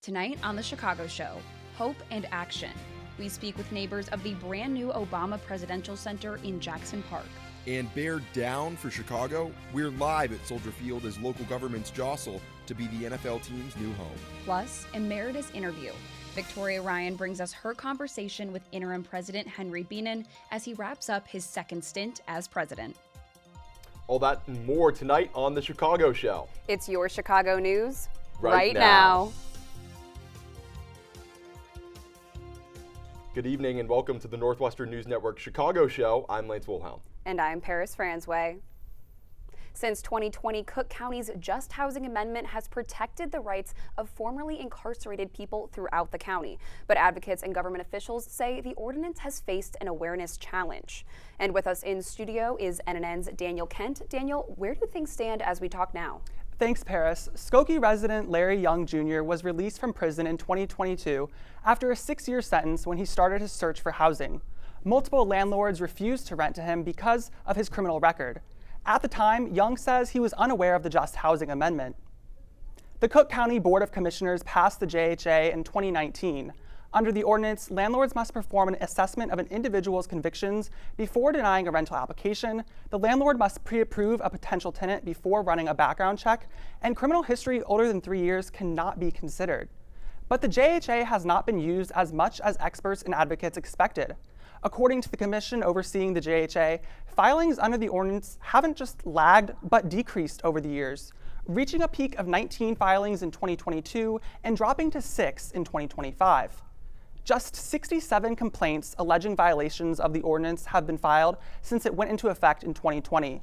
Tonight on The Chicago Show, Hope and Action. We speak with neighbors of the brand new Obama Presidential Center in Jackson Park. And bear down for Chicago, we're live at Soldier Field as local governments jostle to be the NFL team's new home. Plus, Emeritus Interview. Victoria Ryan brings us her conversation with interim President Henry Beenan as he wraps up his second stint as president. All that and more tonight on The Chicago Show. It's your Chicago news right now. Good evening and welcome to the Northwestern News Network Chicago Show. I'm Lance Wilhelm. And I'm Paris Franzway. Since 2020, Cook County's Just Housing Amendment has protected the rights of formerly incarcerated people throughout the county. But advocates and government officials say the ordinance has faced an awareness challenge. And with us in studio is NNN's Daniel Kent. Daniel, where do things stand as we talk now? Thanks, Paris. Skokie resident Larry Young Jr. was released from prison in 2022 after a 6-year sentence when he started his search for housing. Multiple landlords refused to rent to him because of his criminal record. At the time, Young says he was unaware of the Just Housing Amendment. The Cook County Board of Commissioners passed the JHA in 2019. Under the ordinance, landlords must perform an assessment of an individual's convictions before denying a rental application. The landlord must pre-approve a potential tenant before running a background check, and criminal history older than 3 years cannot be considered. But the JHA has not been used as much as experts and advocates expected. According to the commission overseeing the JHA, filings under the ordinance haven't just lagged, but decreased over the years, reaching a peak of 19 filings in 2022 and dropping to 6 in 2025. Just 67 complaints alleging violations of the ordinance have been filed since it went into effect in 2020.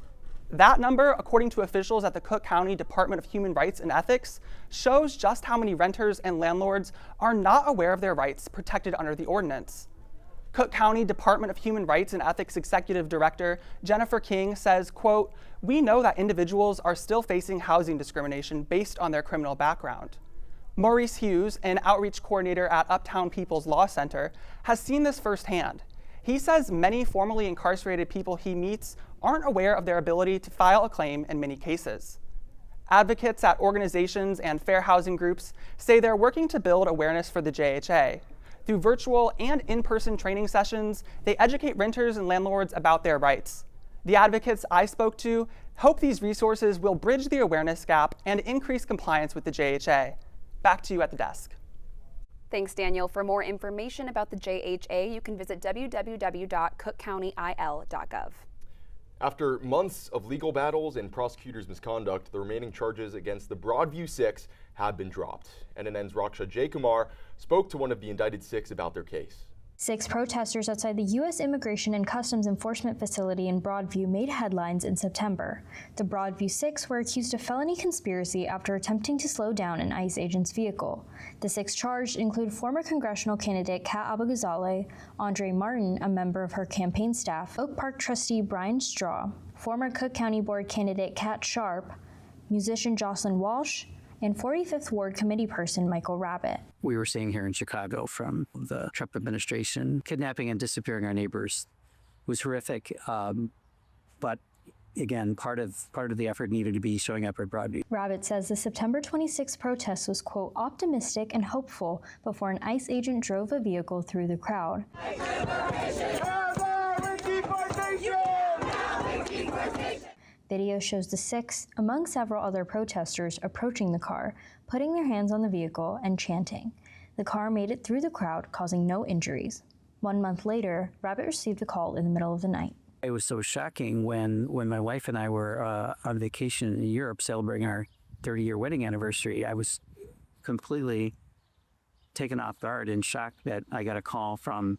That number, according to officials at the Cook County Department of Human Rights and Ethics, shows just how many renters and landlords are not aware of their rights protected under the ordinance. Cook County Department of Human Rights and Ethics Executive Director Jennifer King says, quote, "We know that individuals are still facing housing discrimination based on their criminal background." Maurice Hughes, an outreach coordinator at Uptown People's Law Center, has seen this firsthand. He says many formerly incarcerated people he meets aren't aware of their ability to file a claim in many cases. Advocates at organizations and fair housing groups say they're working to build awareness for the JHA. Through virtual and in-person training sessions, they educate renters and landlords about their rights. The advocates I spoke to hope these resources will bridge the awareness gap and increase compliance with the JHA. Back to you at the desk. Thanks, Daniel. For more information about the JHA, you can visit www.cookcountyil.gov. After months of legal battles and prosecutors' misconduct, the remaining charges against the Broadview Six have been dropped. NNN's Raksha Jaykumar spoke to one of the indicted six about their case. 6 protesters outside the U.S. Immigration and Customs Enforcement facility in Broadview made headlines in September. The Broadview Six were accused of felony conspiracy after attempting to slow down an ICE agent's vehicle. The 6 charged include former congressional candidate Kat Abou-Ghazaleh, Andre Martin, a member of her campaign staff, Oak Park trustee Brian Straw, former Cook County Board candidate Kat Sharp, musician Jocelyn Walsh, and 45th Ward committee person Michael Rabbitt. We were seeing here in Chicago from the Trump administration, kidnapping and disappearing our neighbors was horrific. But again, part of the effort needed to be showing up at Broadview. Rabbitt says the September 26 protest was, quote, optimistic and hopeful before an ICE agent drove a vehicle through the crowd. Video shows the 6, among several other protesters, approaching the car, putting their hands on the vehicle and chanting. The car made it through the crowd, causing no injuries. 1 month later, Rabbitt received a call in the middle of the night. It was so shocking when my wife and I were on vacation in Europe celebrating our 30-year wedding anniversary. I was completely taken off guard and shocked that I got a call from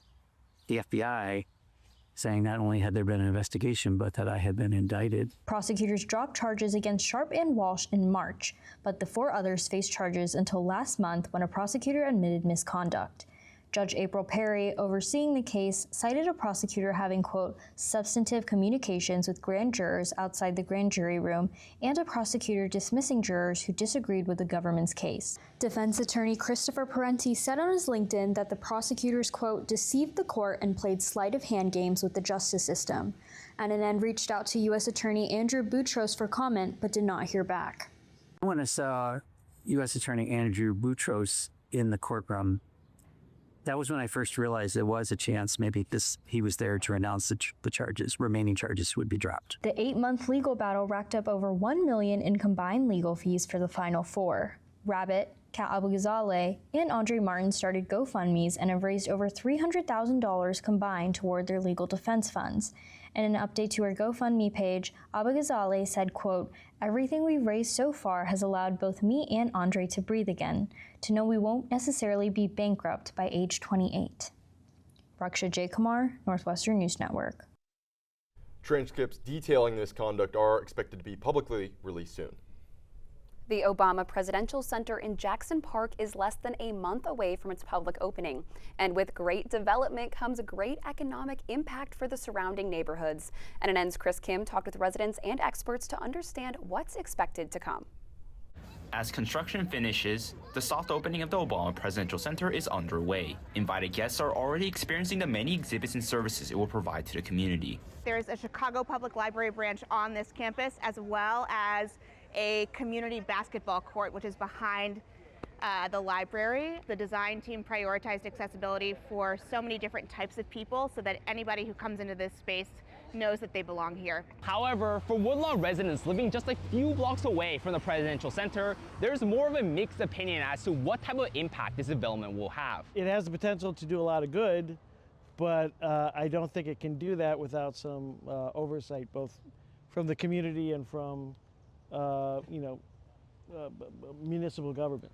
the FBI saying not only had there been an investigation, but that I had been indicted. Prosecutors dropped charges against Sharp and Walsh in March, but the 4 others faced charges until last month when a prosecutor admitted misconduct. Judge April Perry, overseeing the case, cited a prosecutor having, quote, substantive communications with grand jurors outside the grand jury room, and a prosecutor dismissing jurors who disagreed with the government's case. Defense attorney Christopher Parenti said on his LinkedIn that the prosecutors, quote, deceived the court and played sleight of hand games with the justice system. NNN reached out to U.S. Attorney Andrew Boutros for comment, but did not hear back. When I saw U.S. Attorney Andrew Boutros in the courtroom, that was when I first realized there was a chance maybe he was there to announce the charges, remaining charges would be dropped. The 8-month legal battle racked up over $1 million in combined legal fees for the final four. Rabbit, Kat Abou-Ghazaleh, and Andre Martin started GoFundMes and have raised over $300,000 combined toward their legal defense funds. In an update to her GoFundMe page, Abou-Ghazaleh said, quote, "Everything we've raised so far has allowed both me and Andre to breathe again, to know we won't necessarily be bankrupt by age 28. Raksha J. Kumar, Northwestern News Network. Transcripts detailing this conduct are expected to be publicly released soon. The Obama Presidential Center in Jackson Park is less than a month away from its public opening. And with great development comes great economic impact for the surrounding neighborhoods. NNN's Chris Kim talked with residents and experts to understand what's expected to come. As construction finishes, the soft opening of the Obama Presidential Center is underway. Invited guests are already experiencing the many exhibits and services it will provide to the community. There's a Chicago Public Library branch on this campus, as well as a community basketball court, which is behind the library. The design team prioritized accessibility for so many different types of people so that anybody who comes into this space knows that they belong here. However, for Woodlawn residents living just a few blocks away from the Presidential Center, there's more of a mixed opinion as to what type of impact this development will have. It has the potential to do a lot of good, but I don't think it can do that without some oversight, both from the community and from municipal government.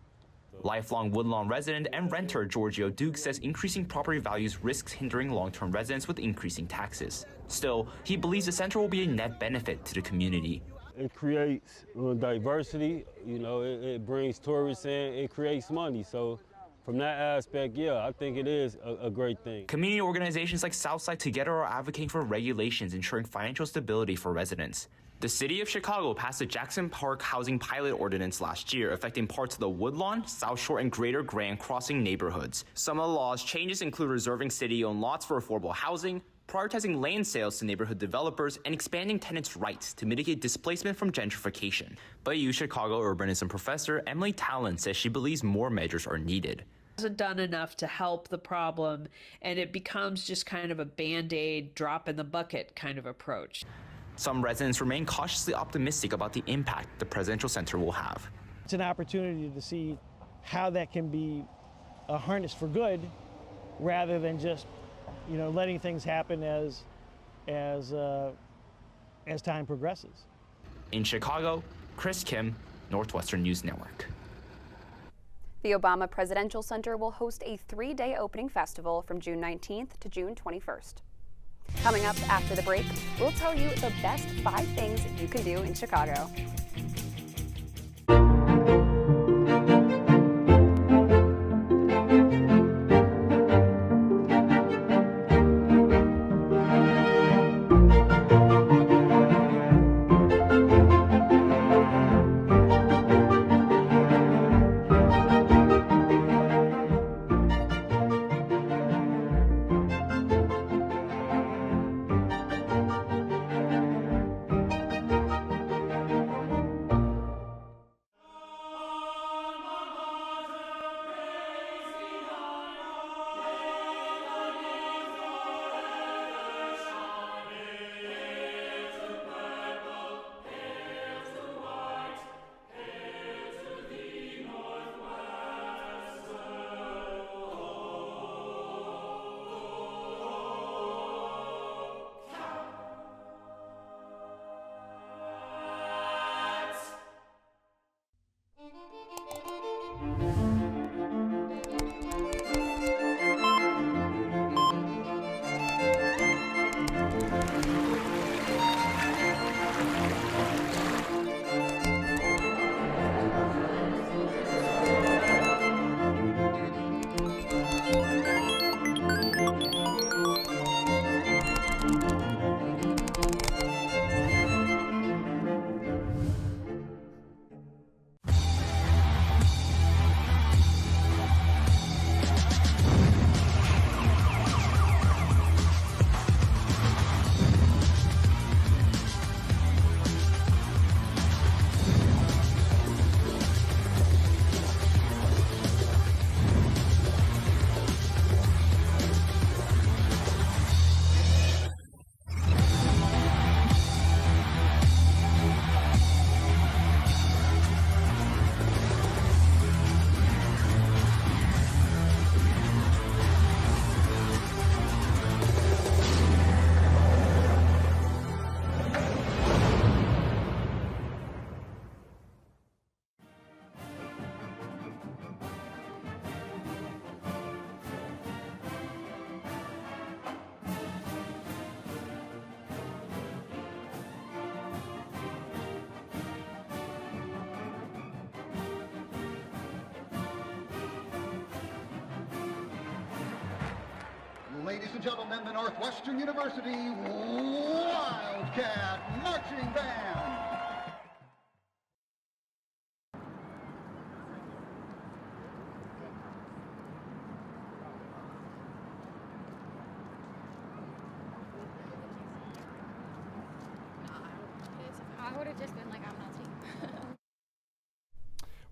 Lifelong Woodlawn resident and renter Giorgio Duke says increasing property values risks hindering long-term residents with increasing taxes. Still, he believes the center will be a net benefit to the community. It creates diversity, it brings tourists in, it creates money. So from that aspect, yeah, I think it is a great thing. Community organizations like Southside Together are advocating for regulations ensuring financial stability for residents. The city of Chicago passed the Jackson Park Housing Pilot Ordinance last year, affecting parts of the Woodlawn, South Shore, and Greater Grand Crossing neighborhoods. Some of the law's changes include reserving city-owned lots for affordable housing, prioritizing land sales to neighborhood developers, and expanding tenants' rights to mitigate displacement from gentrification. But Chicago urbanism professor Emily Talon says she believes more measures are needed. Hasn't done enough to help the problem, and it becomes just kind of a band-aid, drop in the bucket kind of approach. Some residents remain cautiously optimistic about the impact the Presidential Center will have. It's an opportunity to see how that can be harnessed for good, rather than just, letting things happen as time progresses. In Chicago, Chris Kim, Northwestern News Network. The Obama Presidential Center will host a 3-day opening festival from June 19th to June 21st. Coming up after the break, we'll tell you the best 5 things you can do in Chicago. and gentlemen, the Northwestern University Wildcat Marching Band. I would have just been like, I'm not team.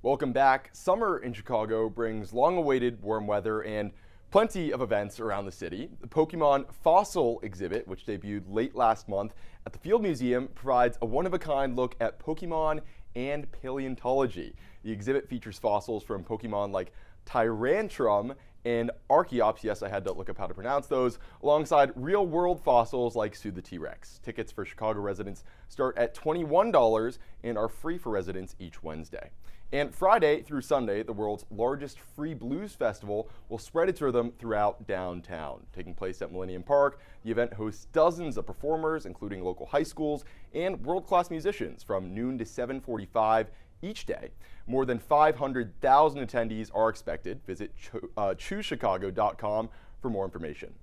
Welcome back. Summer in Chicago brings long-awaited warm weather and plenty of events around the city. The Pokemon Fossil exhibit, which debuted late last month at the Field Museum, provides a one-of-a-kind look at Pokemon and paleontology. The exhibit features fossils from Pokemon like Tyrantrum and Archeops, yes, I had to look up how to pronounce those, alongside real-world fossils like Sue the T-Rex. Tickets for Chicago residents start at $21 and are free for residents each Wednesday. And Friday through Sunday, the world's largest free blues festival will spread its rhythm throughout downtown. Taking place at Millennium Park, the event hosts dozens of performers, including local high schools and world-class musicians from noon to 7:45 each day. More than 500,000 attendees are expected. Visit choosechicago.com for more information.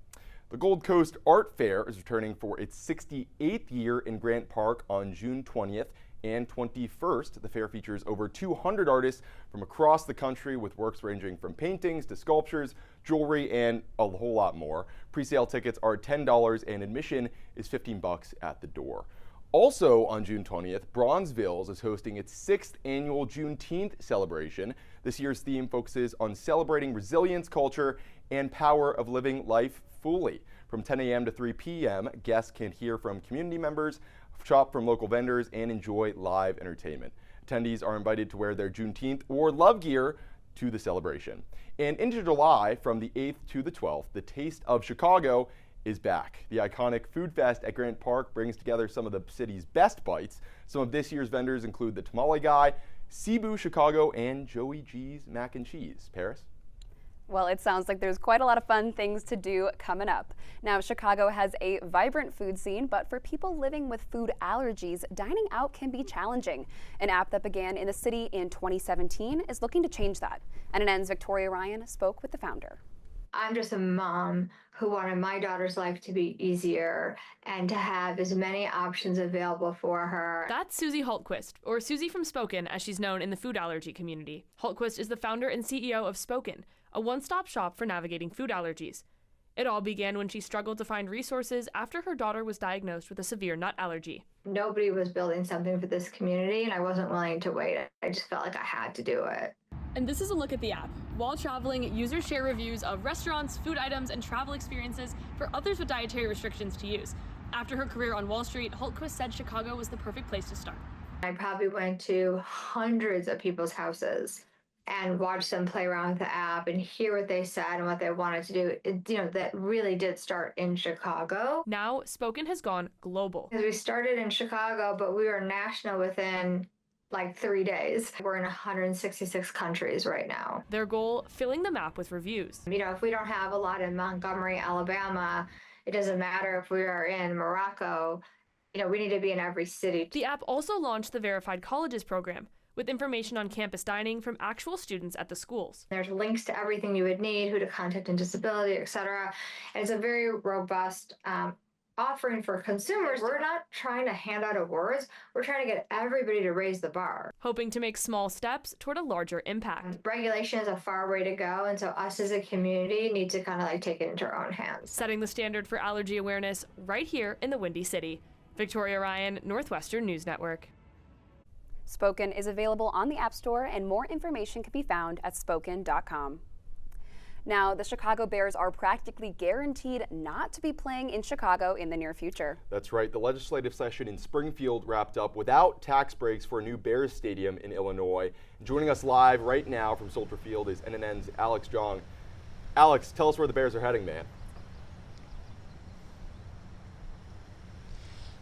The Gold Coast Art Fair is returning for its 68th year in Grant Park on June 20th and 21st. The fair features over 200 artists from across the country with works ranging from paintings to sculptures, jewelry, and a whole lot more. Pre-sale tickets are $10 and admission is $15 at the door. Also on June 20th, Bronzeville is hosting its 6th annual Juneteenth celebration. This year's theme focuses on celebrating resilience, culture, and power of living life fully. From 10 a.m. to 3 p.m., guests can hear from community members, shop from local vendors, and enjoy live entertainment. Attendees are invited to wear their Juneteenth or love gear to the celebration. And into July, from the 8th to the 12th, the Taste of Chicago is back. The iconic Food Fest at Grant Park brings together some of the city's best bites. Some of this year's vendors include the Tamale Guy, Cebu Chicago, and Joey G's Mac and Cheese. Paris? Well, it sounds like there's quite a lot of fun things to do coming up. Now, Chicago has a vibrant food scene, but for people living with food allergies, dining out can be challenging. An app that began in the city in 2017 is looking to change that. NNN's Victoria Ryan spoke with the founder. I'm just a mom who wanted my daughter's life to be easier and to have as many options available for her. That's Susie Hultquist, or Susie from Spoken, as she's known in the food allergy community. Hultquist is the founder and CEO of Spoken, a one-stop shop for navigating food allergies. It all began when she struggled to find resources after her daughter was diagnosed with a severe nut allergy. Nobody was building something for this community, and I wasn't willing to wait. I just felt like I had to do it. And this is a look at the app. While traveling, users share reviews of restaurants, food items, and travel experiences for others with dietary restrictions to use. After her career on Wall Street, Hultquist said Chicago was the perfect place to start. I probably went to hundreds of people's houses and watched them play around with the app and hear what they said and what they wanted to do. That really did start in Chicago. Now, Spoken has gone global. We started in Chicago, but we were national within like 3 days. We're in 166 countries right now. Their goal, filling the map with reviews. If we don't have a lot in Montgomery, Alabama, it doesn't matter if we are in Morocco, we need to be in every city. The app also launched the Verified Colleges program, with information on campus dining from actual students at the schools. There's links to everything you would need, who to contact in disability, etc. And it's a very robust offering for consumers. We're not trying to hand out awards. We're trying to get everybody to raise the bar. Hoping to make small steps toward a larger impact. Regulation is a far way to go, and so us as a community need to kind of take it into our own hands. Setting the standard for allergy awareness right here in the Windy City. Victoria Ryan, Northwestern News Network. Spoken is available on the App Store, and more information can be found at spoken.com. Now, the Chicago Bears are practically guaranteed not to be playing in Chicago in the near future. That's right. The legislative session in Springfield wrapped up without tax breaks for a new Bears stadium in Illinois. Joining us live right now from Soldier Field is NNN's Alex Jong. Alex, tell us where the Bears are heading, man.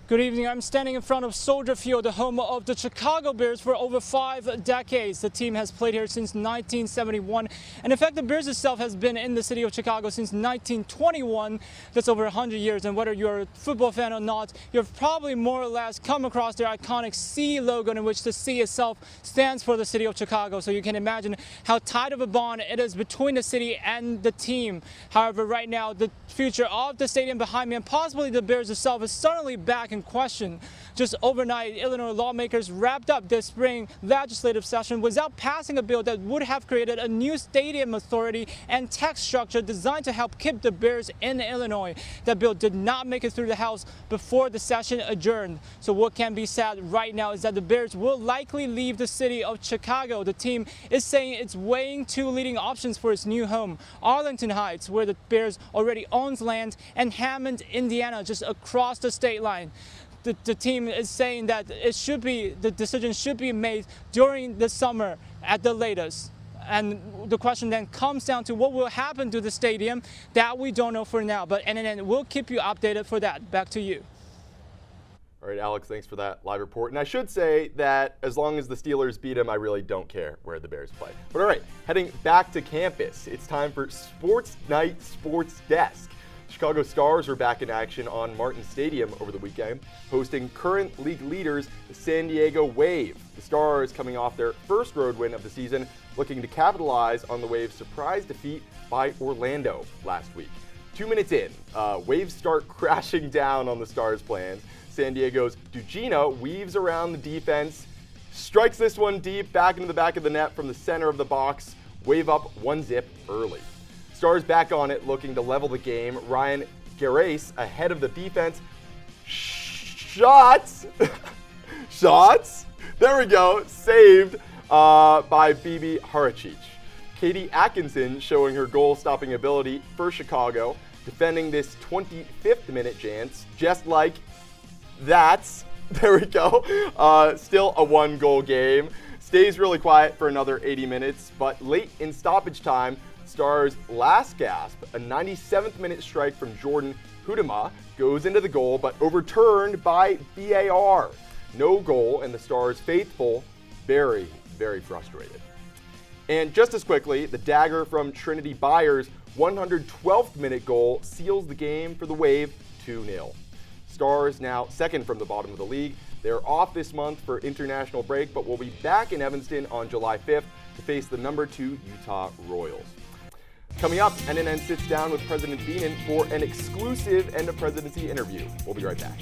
Good evening. I'm standing in front of Soldier Field, the home of the Chicago Bears for over 5 decades. The team has played here since 1971. And in fact, the Bears itself has been in the city of Chicago since 1921. That's over 100 years. And whether you're a football fan or not, you've probably more or less come across their iconic C logo, in which the C itself stands for the city of Chicago. So you can imagine how tight of a bond it is between the city and the team. However, right now, the future of the stadium behind me and possibly the Bears itself is suddenly back in question. Just overnight, Illinois lawmakers wrapped up this spring legislative session without passing a bill that would have created a new stadium authority and tax structure designed to help keep the Bears in Illinois. That bill did not make it through the House before the session adjourned. So what can be said right now is that the Bears will likely leave the city of Chicago. The team is saying it's weighing two leading options for its new home: Arlington Heights, where the Bears already owns land, and Hammond, Indiana, just across the state line. The team is saying that the decision should be made during the summer at the latest. And the question then comes down to what will happen to the stadium. That we don't know for now, but NNN will keep you updated for that. Back to you. All right, Alex, thanks for that live report. And I should say that as long as the Steelers beat them, I really don't care where the Bears play. But all right, heading back to campus, it's time for Sports Night Sports Desk. Chicago Stars were back in action on Martin Stadium over the weekend, hosting current league leaders, the San Diego Wave. The Stars, coming off their first road win of the season, looking to capitalize on the Wave's surprise defeat by Orlando last week. 2 minutes in, Waves start crashing down on the Stars' plans. San Diego's Dugino weaves around the defense, strikes this one deep back into the back of the net from the center of the box. Wave up 1-0 early. Stars back on it, looking to level the game. Ryan Gerace ahead of the defense. Shots! Shots! There we go. Saved by Bibi Haracic. Katie Atkinson showing her goal-stopping ability for Chicago, defending this 25th minute chance, just like that. There we go. Still a 1-goal game. Stays really quiet for another 80 minutes, but late in stoppage time, Stars' last gasp, a 97th minute strike from Jordan Hudema, goes into the goal, but overturned by VAR. No goal, and the Stars' faithful very, very frustrated. And just as quickly, the dagger from Trinity Byers' 112th minute goal seals the game for the Wave, 2-0. Stars now second from the bottom of the league. They're off this month for international break, but will be back in Evanston on July 5th to face the number 2 Utah Royals. Coming up, NNN sits down with President Beenan for an exclusive end of presidency interview. We'll be right back.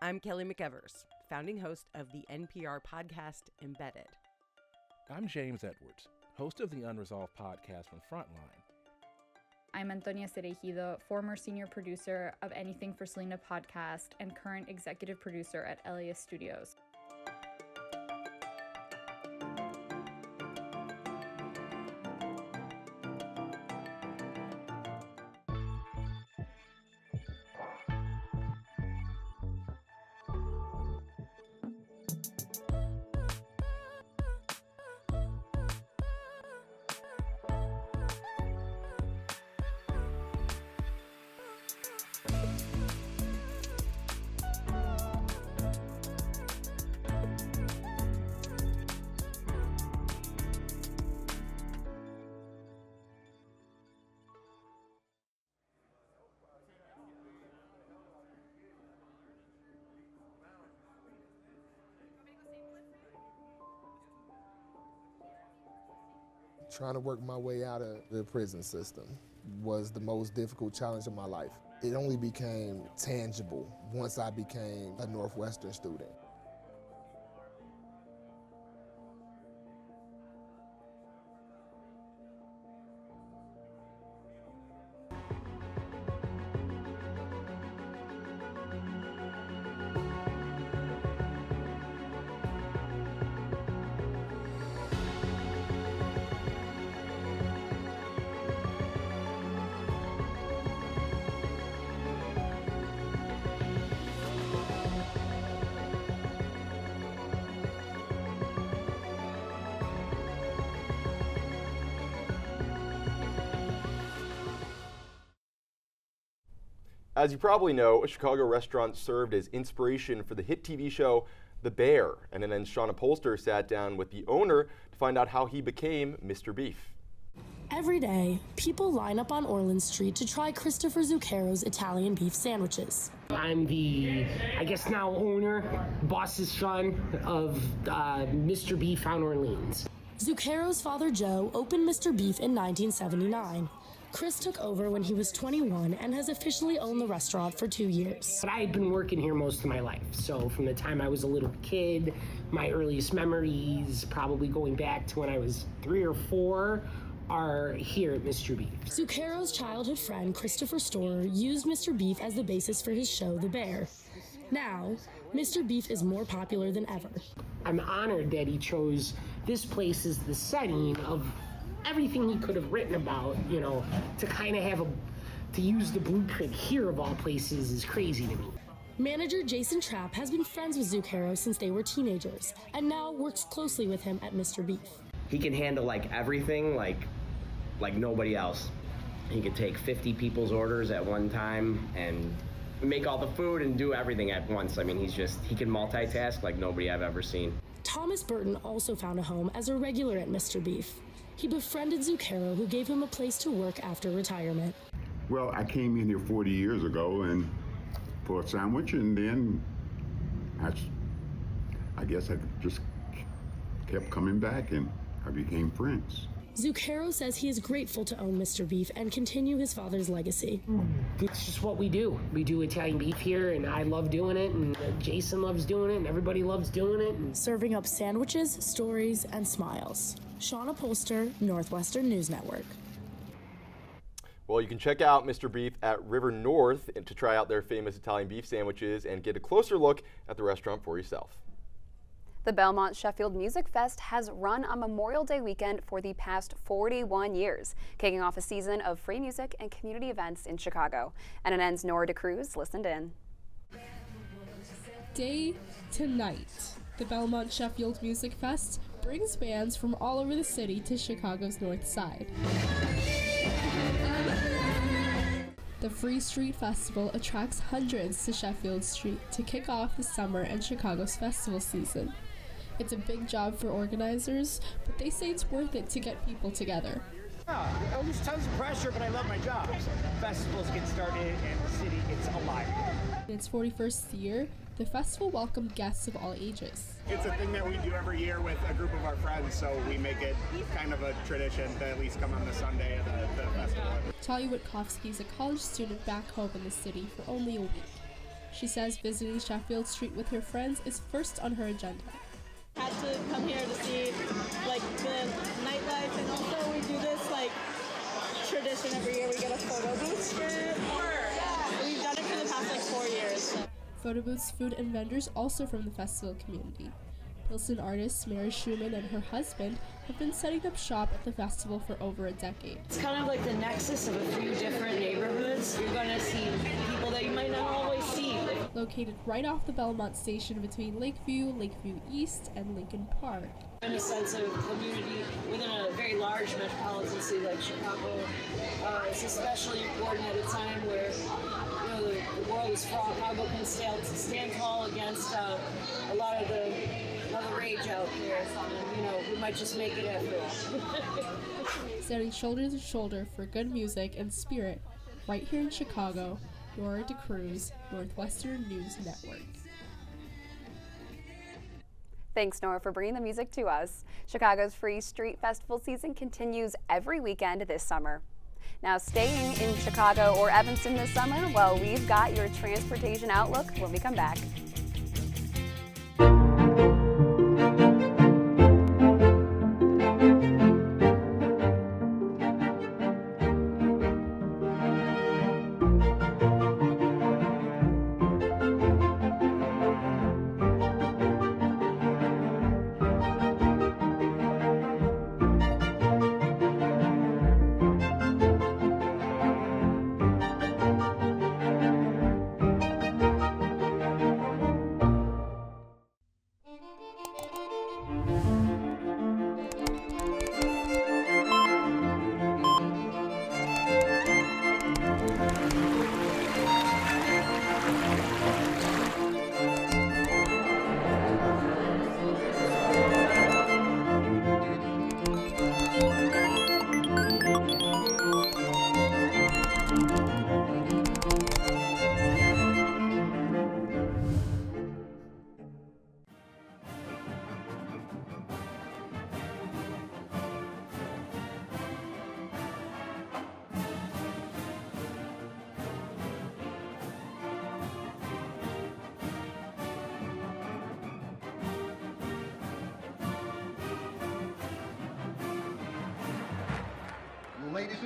I'm Kelly McEvers, founding host of the NPR podcast Embedded. I'm James Edwards, host of the Unresolved podcast from Frontline. I'm Antonia Cereijido, former senior producer of Anything for Selena podcast and current executive producer at Elias Studios. Trying to work my way out of the prison system was the most difficult challenge of my life. It only became tangible once I became a Northwestern student. As you probably know, a Chicago restaurant served as inspiration for the hit TV show The Bear, and then Shauna Polster sat down with the owner to find out how he became Mr. Beef. Every day, people line up on Orland Street to try Christopher Zucchero's Italian beef sandwiches. I'm the, I guess now owner, boss's son of Mr. Beef on Orleans. Zucchero's father Joe opened Mr. Beef in 1979. Chris took over when he was 21 and has officially owned the restaurant for 2 years. But I had been working here most of my life, so from the time I was a little kid, my earliest memories, probably going back to when I was 3 or 4, are here at Mr. Beef. Zucchero's childhood friend Christopher Storer used Mr. Beef as the basis for his show The Bear. Now, Mr. Beef is more popular than ever. I'm honored that he chose this place as the setting of everything he could have written about, you know, to kind of have to use the blueprint here of all places is crazy to me. Manager Jason Trapp has been friends with Zucchero since they were teenagers and now works closely with him at Mr. Beef. He can handle like everything like nobody else. He could take 50 people's orders at one time and make all the food and do everything at once. I mean, he can multitask like nobody I've ever seen. Thomas Burton also found a home as a regular at Mr. Beef. He befriended Zucchero, who gave him a place to work after retirement. Well, I came in here 40 years ago and for a sandwich, and then I guess I just kept coming back and I became friends. Zucchero says he is grateful to own Mr. Beef and continue his father's legacy. It's just what we do. We do Italian beef here, and I love doing it, and Jason loves doing it, and everybody loves doing it. Serving up sandwiches, stories, and smiles. Shauna Polster, Northwestern News Network. Well, you can check out Mr. Beef at River North to try out their famous Italian beef sandwiches and get a closer look at the restaurant for yourself. The Belmont Sheffield Music Fest has run on Memorial Day weekend for the past 41 years, kicking off a season of free music and community events in Chicago. NNN's Nora DeCruz listened in. Day to night, the Belmont Sheffield Music Fest brings bands from all over the city to Chicago's North Side. The Free Street Festival attracts hundreds to Sheffield Street to kick off the summer and Chicago's festival season. It's a big job for organizers, but they say it's worth it to get people together. There's tons of pressure, but I love my job. Festivals get started and the city gets alive. In its 41st year, the festival welcomed guests of all ages. It's a thing that we do every year with a group of our friends, so we make it kind of a tradition to at least come on the Sunday of the festival. Talia Witkowski is a college student back home in the city for only a week. She says visiting Sheffield Street with her friends is first on her agenda. Had to come here to see like the nightlife, and also we do this like tradition every year. We get a photo booth for it. We've done it for the past like 4 years. Photo booths, food, and vendors also from the festival community. Pilsen artist Mary Schumann and her husband have been setting up shop at the festival for over a decade. It's kind of like the nexus of a few different neighborhoods. You're going to see people that you might not always see. Located right off the Belmont station between Lakeview, Lakeview East, and Lincoln Park. And a sense of community within a very large metropolitan city like Chicago. It's especially important at a time where the world is fraught. Chicago can stand tall against a lot of the rage out there. We might just make it after all. Standing shoulder to shoulder for good music and spirit, right here in Chicago, Nora DeCruz, Northwestern News Network. Thanks, Nora, for bringing the music to us. Chicago's Free Street Festival season continues every weekend this summer. Now, staying in Chicago or Evanston this summer, well, we've got your transportation outlook when we come back.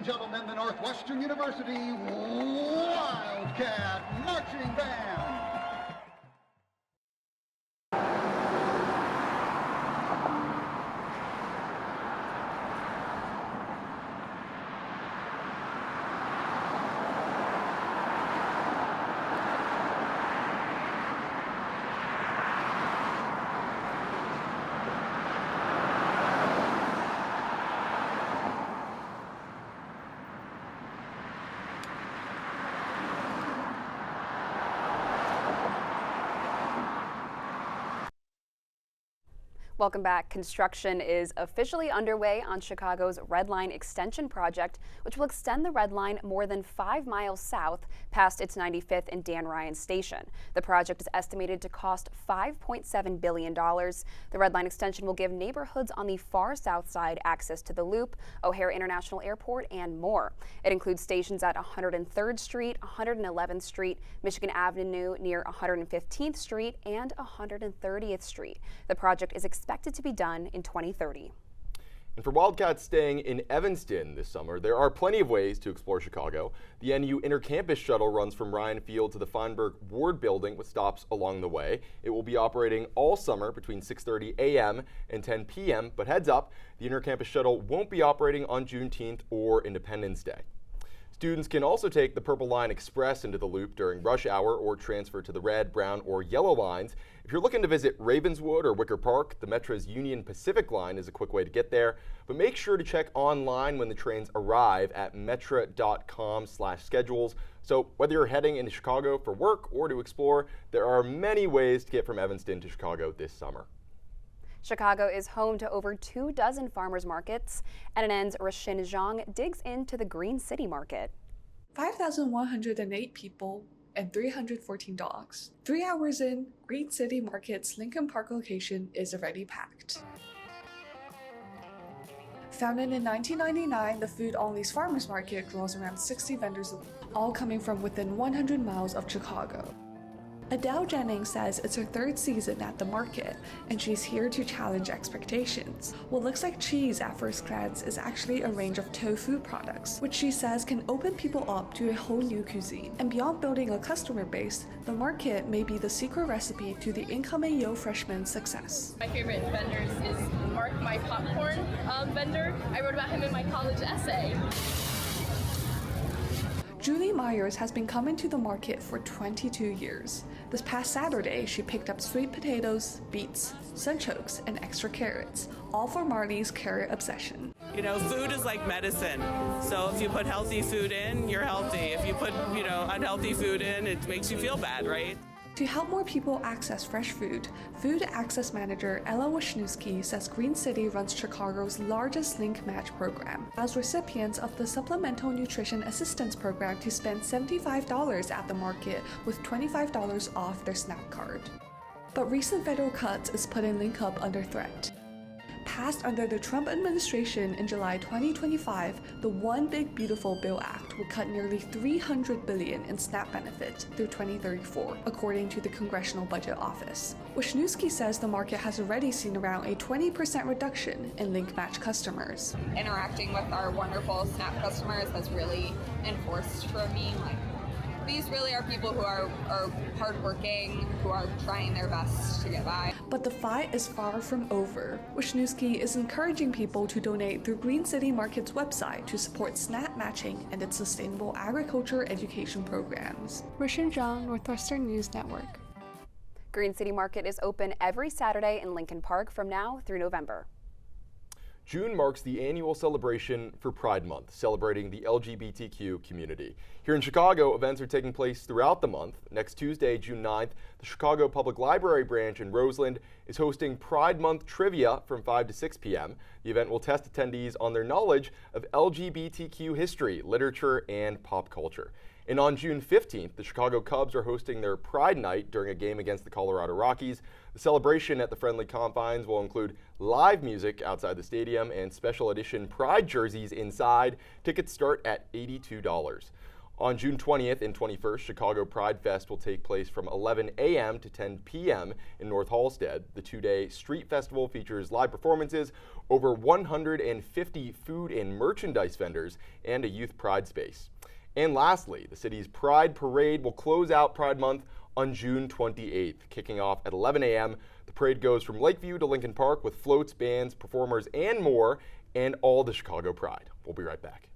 and gentlemen, the Northwestern University Wildcat Marching Band. Welcome back. Construction is officially underway on Chicago's Red Line Extension project, which will extend the Red Line more than 5 miles south past its 95th and Dan Ryan station. The project is estimated to cost $5.7 billion. The Red Line extension will give neighborhoods on the far south side access to the Loop, O'Hare International Airport, and more. It includes stations at 103rd Street, 111th Street, Michigan Avenue near 115th Street, and 130th Street. The project is expected to be done in 2030. And for Wildcats staying in Evanston this summer, there are plenty of ways to explore Chicago. The NU Intercampus Shuttle runs from Ryan Field to the Feinberg Ward Building with stops along the way. It will be operating all summer between 6:30 a.m. and 10 p.m., but heads up, the Intercampus Shuttle won't be operating on Juneteenth or Independence Day. Students can also take the Purple Line Express into the Loop during rush hour or transfer to the red, brown, or yellow lines. If you're looking to visit Ravenswood or Wicker Park, the Metra's Union Pacific line is a quick way to get there. But make sure to check online when the trains arrive at metra.com/schedules. So whether you're heading into Chicago for work or to explore, there are many ways to get from Evanston to Chicago this summer. Chicago is home to over 24 farmers markets. NNN's Rashin Zhang digs into the Green City Market. 5,108 people and 314 dogs. 3 hours in, Green City Market's Lincoln Park location is already packed. Founded in 1999, the Food Only's Farmers Market draws around 60 vendors, all coming from within 100 miles of Chicago. Adele Jennings says it's her 3rd season at the market, and she's here to challenge expectations. What looks like cheese at first glance is actually a range of tofu products, which she says can open people up to a whole new cuisine. And beyond building a customer base, the market may be the secret recipe to the incoming Yo Freshman's success. My favorite vendors is Mark, my popcorn vendor. I wrote about him in my college essay. Julie Myers has been coming to the market for 22 years. This past Saturday, she picked up sweet potatoes, beets, sunchokes, and extra carrots, all for Marty's carrot obsession. You know, food is like medicine. So if you put healthy food in, you're healthy. If you put, unhealthy food in, it makes you feel bad, right? To help more people access fresh food, Food Access Manager Ella Wisniewski says Green City runs Chicago's largest link match program, allows recipients of the Supplemental Nutrition Assistance Program to spend $75 at the market with $25 off their SNAP card. But recent federal cuts is putting LinkUp under threat. Passed under the Trump administration in July 2025, the One Big Beautiful Bill Act would cut nearly $300 billion in SNAP benefits through 2034, according to the Congressional Budget Office. Wisniewski says the market has already seen around a 20% reduction in link match customers. Interacting with our wonderful SNAP customers has really enforced for me, these really are people who are hardworking, who are trying their best to get by. But the fight is far from over. Wisniewski is encouraging people to donate through Green City Market's website to support SNAP matching and its sustainable agriculture education programs. Rashin Zhang, Northwestern News Network. Green City Market is open every Saturday in Lincoln Park from now through November. June marks the annual celebration for Pride Month, celebrating the LGBTQ community. Here in Chicago, events are taking place throughout the month. Next Tuesday, June 9th, the Chicago Public Library branch in Roseland is hosting Pride Month trivia from 5 to 6 p.m. The event will test attendees on their knowledge of LGBTQ history, literature, and pop culture. And on June 15th, the Chicago Cubs are hosting their Pride Night during a game against the Colorado Rockies. The celebration at the friendly confines will include live music outside the stadium and special edition Pride jerseys inside. Tickets start at $82. On June 20th and 21st, Chicago Pride Fest will take place from 11 a.m. to 10 p.m. in North Halsted. The two-day street festival features live performances, over 150 food and merchandise vendors, and a youth pride space. And lastly, the city's Pride Parade will close out Pride Month on June 28th, kicking off at 11 a.m. The parade goes from Lakeview to Lincoln Park with floats, bands, performers, and more, and all the Chicago Pride. We'll be right back.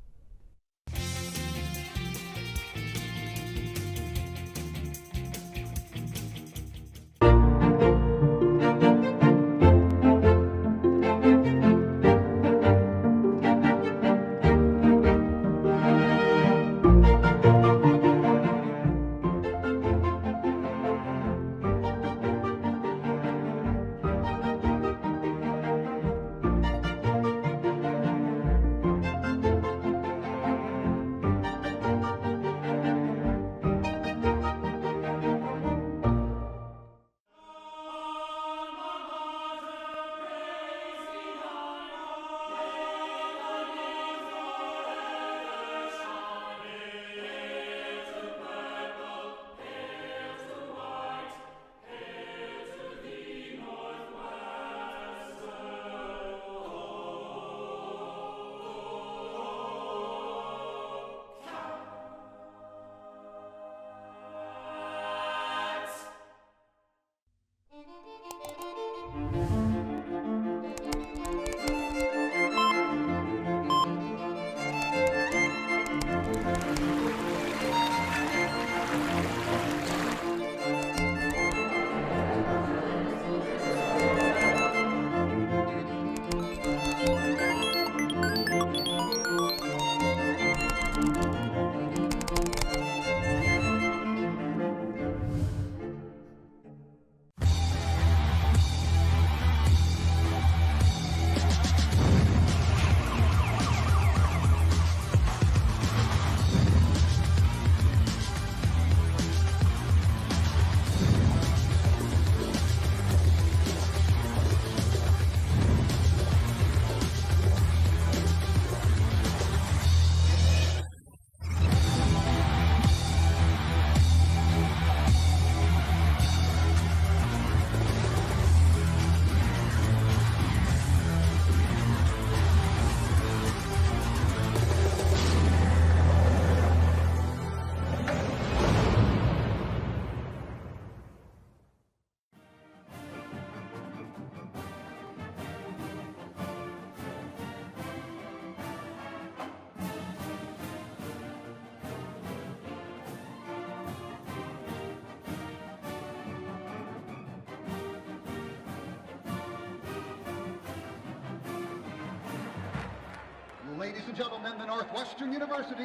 Ladies and gentlemen, the Northwestern University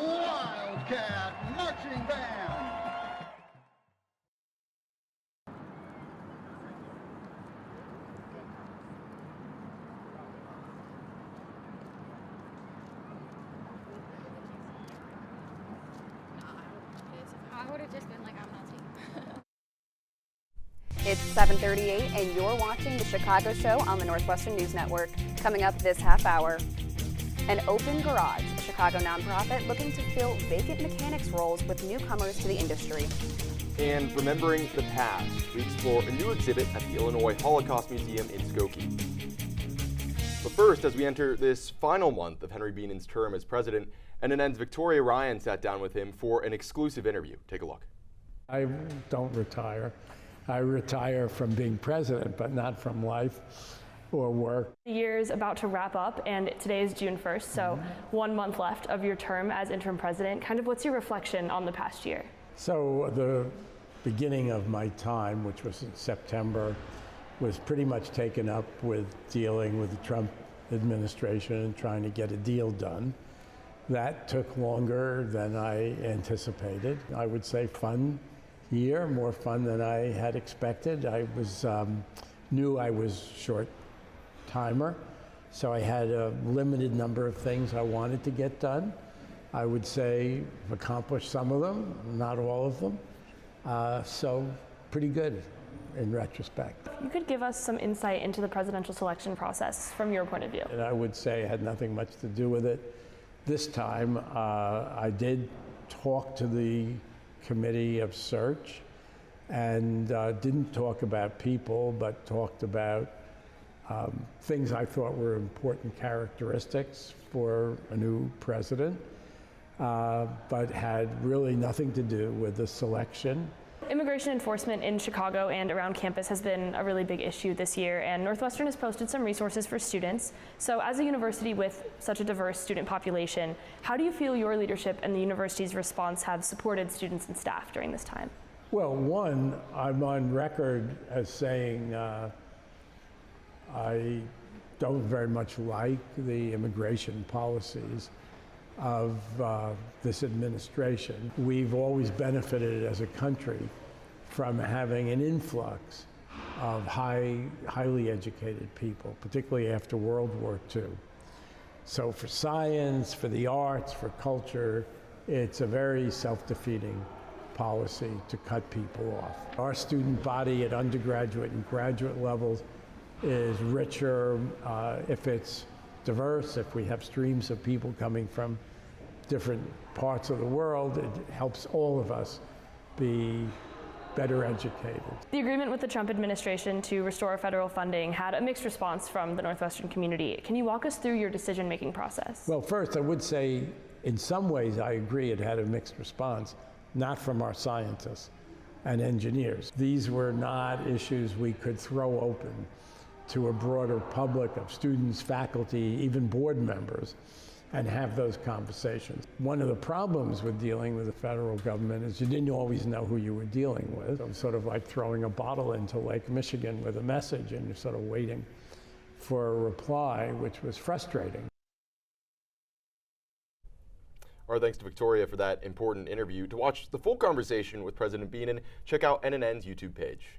Wildcat Marching Band. I would have just been like, I'm not taking It's 7:38 and you're watching The Chicago Show on the Northwestern News Network. Coming up this half hour, an open garage, a Chicago nonprofit looking to fill vacant mechanics roles with newcomers to the industry. And remembering the past, we explore a new exhibit at the Illinois Holocaust Museum in Skokie. But first, as we enter this final month of Henry Bienen's term as president, NNN's Victoria Ryan sat down with him for an exclusive interview. Take a look. I don't retire. I retire from being president, but not from life or work. The year is about to wrap up, and today is June 1st, so 1 month left of your term as interim president. Kind of what's your reflection on the past year? So the beginning of my time, which was in September, was pretty much taken up with dealing with the Trump administration and trying to get a deal done. That took longer than I anticipated. I would say fun year, more fun than I had expected. I was knew I was short timer, so I had a limited number of things I wanted to get done. I would say I've accomplished some of them, not all of them. So pretty good in retrospect. You could give us some insight into the presidential selection process from your point of view. And I would say it had nothing much to do with it. This time, I did talk to the committee of search and didn't talk about people, but talked about things I thought were important characteristics for a new president, but had really nothing to do with the selection. Immigration enforcement in Chicago and around campus has been a really big issue this year, and Northwestern has posted some resources for students. So as a university with such a diverse student population, how do you feel your leadership and the university's response have supported students and staff during this time? Well, one, I'm on record as saying I don't very much like the immigration policies of this administration. We've always benefited as a country from having an influx of highly educated people, particularly after World War II. So for science, for the arts, for culture, it's a very self-defeating policy to cut people off. Our student body at undergraduate and graduate levels is richer if it's diverse, if we have streams of people coming from different parts of the world. It helps all of us be better educated. The agreement with the Trump administration to restore federal funding had a mixed response from the Northwestern community. Can you walk us through your decision-making process? Well, first, I would say in some ways I agree it had a mixed response, not from our scientists and engineers. These were not issues we could throw open to a broader public of students, faculty, even board members, and have those conversations. One of the problems with dealing with the federal government is you didn't always know who you were dealing with. It was sort of like throwing a bottle into Lake Michigan with a message and you're sort of waiting for a reply, which was frustrating. Our thanks to Victoria for that important interview. To watch the full conversation with President Beenan, check out NNN's YouTube page.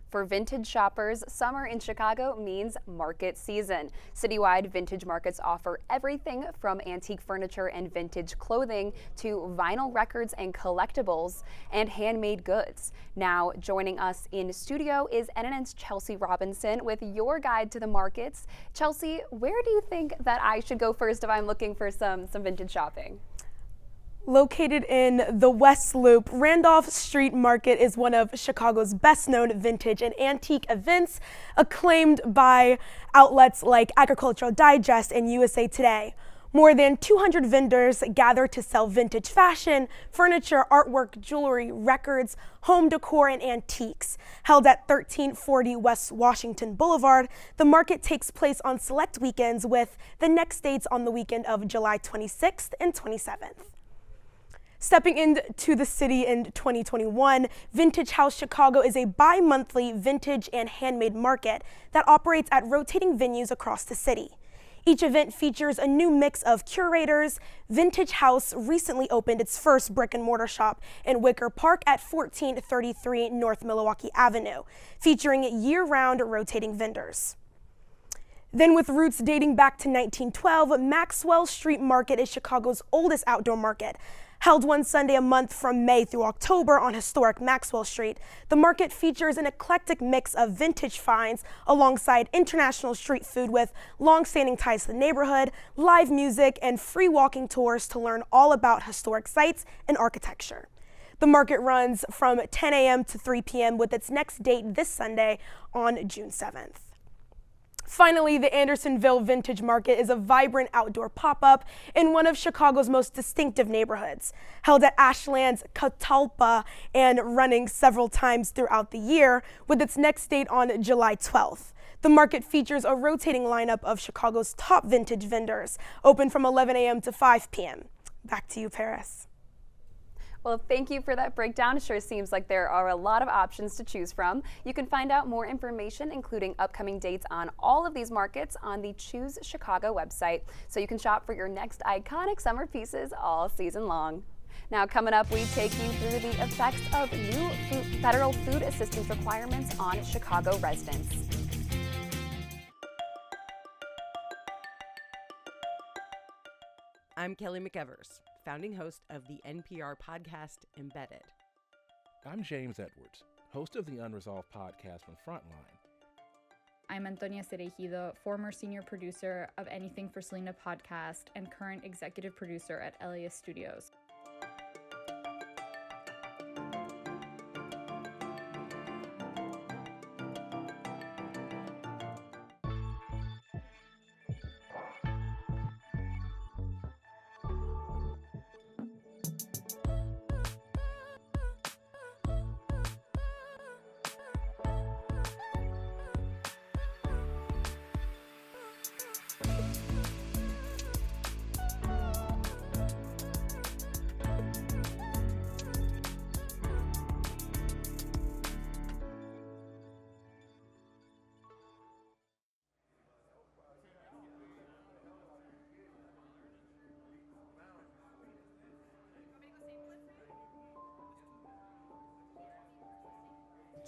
For vintage shoppers, summer in Chicago means market season. Citywide vintage markets offer everything from antique furniture and vintage clothing to vinyl records and collectibles and handmade goods. Now, joining us in studio is NNN's Chelsea Robinson with your guide to the markets. Chelsea, where do you think that I should go first if I'm looking for some vintage shopping? Located in the West Loop, Randolph Street Market is one of Chicago's best-known vintage and antique events, acclaimed by outlets like Agricultural Digest and USA Today. More than 200 vendors gather to sell vintage fashion, furniture, artwork, jewelry, records, home decor, and antiques. Held at 1340 West Washington Boulevard, the market takes place on select weekends, with the next dates on the weekend of July 26th and 27th. Stepping into the city in 2021, Vintage House Chicago is a bi-monthly vintage and handmade market that operates at rotating venues across the city. Each event features a new mix of curators. Vintage House recently opened its first brick-and-mortar shop in Wicker Park at 1433 North Milwaukee Avenue, featuring year-round rotating vendors. Then, with roots dating back to 1912, Maxwell Street Market is Chicago's oldest outdoor market. Held one Sunday a month from May through October on historic Maxwell Street, the market features an eclectic mix of vintage finds alongside international street food with long-standing ties to the neighborhood, live music, and free walking tours to learn all about historic sites and architecture. The market runs from 10 a.m. to 3 p.m. with its next date this Sunday on June 7th. Finally, the Andersonville Vintage Market is a vibrant outdoor pop-up in one of Chicago's most distinctive neighborhoods. Held at Ashland's Catalpa and running several times throughout the year, with its next date on July 12th. The market features a rotating lineup of Chicago's top vintage vendors, open from 11 a.m. to 5 p.m. Back to you, Paris. Well, thank you for that breakdown. It sure seems like there are a lot of options to choose from. You can find out more information, including upcoming dates on all of these markets, on the Choose Chicago website, so you can shop for your next iconic summer pieces all season long. Now, coming up, we take you through the effects of new federal food assistance requirements on Chicago residents. I'm Kelly McEvers, founding host of the NPR podcast Embedded. I'm James Edwards, host of the Unresolved podcast from Frontline. I'm Antonia Cereijido, former senior producer of Anything for Selena podcast and current executive producer at LAS Studios.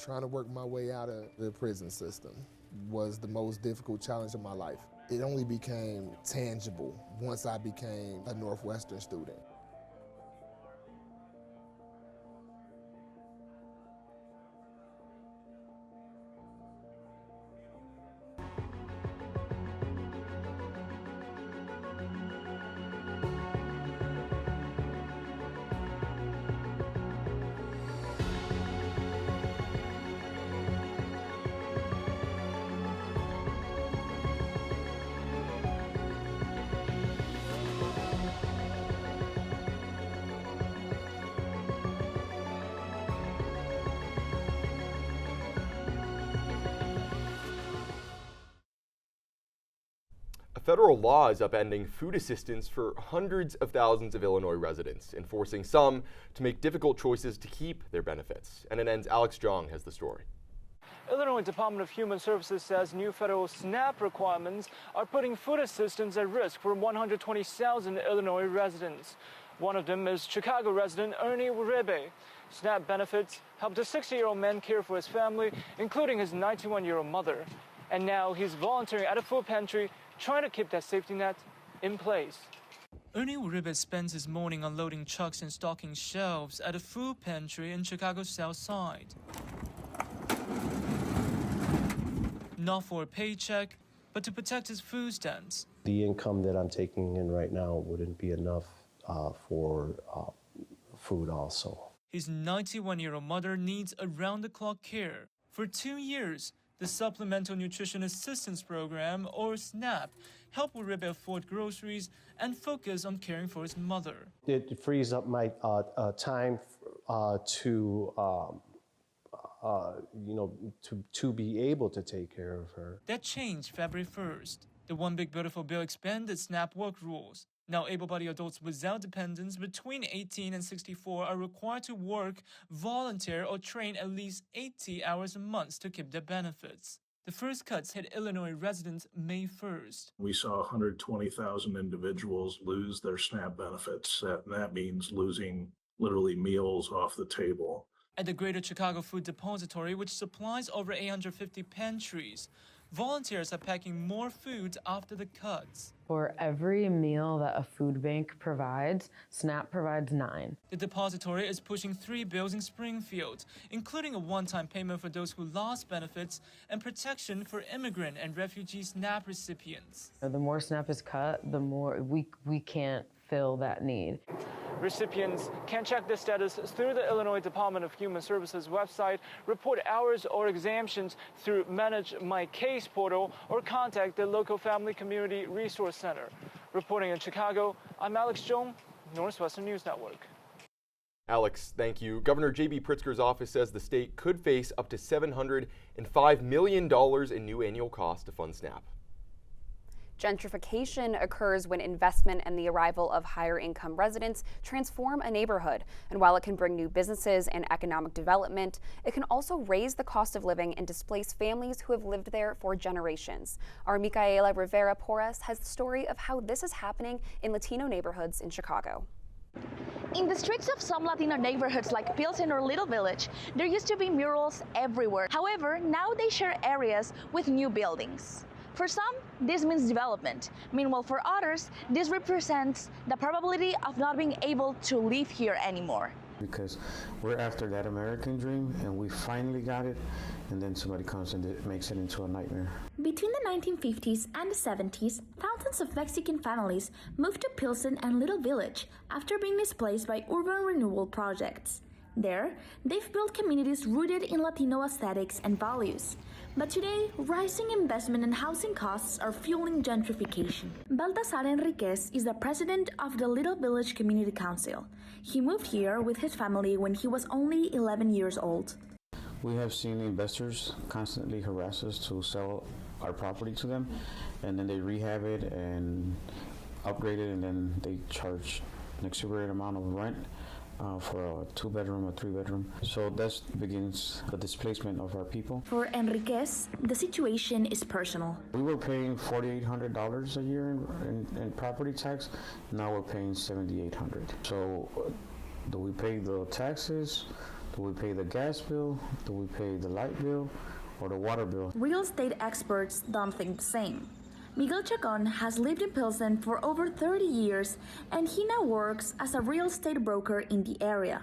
Trying to work my way out of the prison system was the most difficult challenge of my life. It only became tangible once I became a Northwestern student. A federal law is upending food assistance for hundreds of thousands of Illinois residents, and forcing some to make difficult choices to keep their benefits. NNN's Alex Jong has the story. Illinois Department of Human Services says new federal SNAP requirements are putting food assistance at risk for 120,000 Illinois residents. One of them is Chicago resident Ernie Uribe. SNAP benefits helped a 60-year-old man care for his family, including his 91-year-old mother. And now he's volunteering at a food pantry, trying to keep that safety net in place. Ernie Uribe spends his morning unloading trucks and stocking shelves at a food pantry in Chicago's South Side. Not for a paycheck, but to protect his food stamps. The income that I'm taking in right now wouldn't be enough for food also. His 91-year-old mother needs around-the-clock care. For 2 years, the Supplemental Nutrition Assistance Program, or SNAP, helped Uribe afford groceries and focus on caring for his mother. It frees up my time to be able to take care of her. That changed February 1st. The One Big Beautiful Bill expanded SNAP work rules. Now able-bodied adults without dependents between 18 and 64 are required to work, volunteer, or train at least 80 hours a month to keep their benefits. The first cuts hit Illinois residents May 1st. We saw 120,000 individuals lose their SNAP benefits, and that means losing literally meals off the table. At the Greater Chicago Food Depository, which supplies over 850 pantries, volunteers are packing more food after the cuts. For every meal that a food bank provides, SNAP provides 9. The depository is pushing 3 bills in Springfield, including a one-time payment for those who lost benefits and protection for immigrant and refugee SNAP recipients. The more SNAP is cut, the more we can't fill that need. Recipients can check their status through the Illinois Department of Human Services website, report hours or exemptions through Manage My Case portal, or contact the local Family Community Resource Center. Reporting in Chicago, I'm Alex Jong, Northwestern News Network. Alex, thank you. Governor J.B. Pritzker's office says the state could face up to $705 million in new annual costs to fund SNAP. Gentrification occurs when investment and the arrival of higher income residents transform a neighborhood. And while it can bring new businesses and economic development, it can also raise the cost of living and displace families who have lived there for generations. Our Micaela Rivera Porras has the story of how this is happening in Latino neighborhoods in Chicago. In the streets of some Latino neighborhoods like Pilsen or Little Village, there used to be murals everywhere. However, now they share areas with new buildings. For some, this means development. Meanwhile, for others, this represents the probability of not being able to live here anymore. Because we're after that American dream, and we finally got it, and then somebody comes and it makes it into a nightmare. Between the 1950s and the 70s, thousands of Mexican families moved to Pilsen and Little Village after being displaced by urban renewal projects. There, they've built communities rooted in Latino aesthetics and values. But today, rising investment and housing costs are fueling gentrification. Baltasar Enriquez is the president of the Little Village Community Council. He moved here with his family when he was only 11 years old. We have seen investors constantly harass us to sell our property to them, and then they rehab it and upgrade it, and then they charge an exuberant amount of rent for a 2-bedroom or 3-bedroom. So that begins the displacement of our people. For Enriquez, the situation is personal. We were paying $4,800 a year in property tax. Now we're paying $7,800. So do we pay the taxes? Do we pay the gas bill? Do we pay the light bill or the water bill? Real estate experts don't think the same. Miguel Chacon has lived in Pilsen for over 30 years, and he now works as a real estate broker in the area.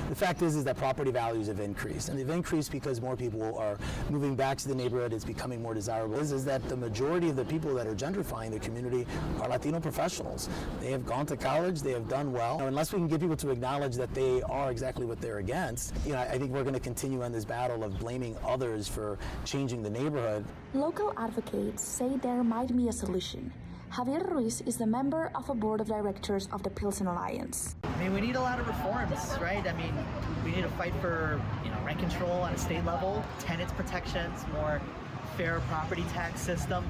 The fact is that property values have increased, and they've increased because more people are moving back to the neighborhood. It's becoming more desirable. Is that the majority of the people that are gentrifying the community are Latino professionals. They have gone to college, they have done well. Unless we can get people to acknowledge that they are exactly what they're against, I think we're going to continue on this battle of blaming others for changing the neighborhood. Local advocates say there might be a solution. Javier Ruiz is the member of a board of directors of the Pilsen Alliance. I mean, we need a lot of reforms, right? I mean, we need to fight for, rent control on a state level, tenants protections, more fair property tax system.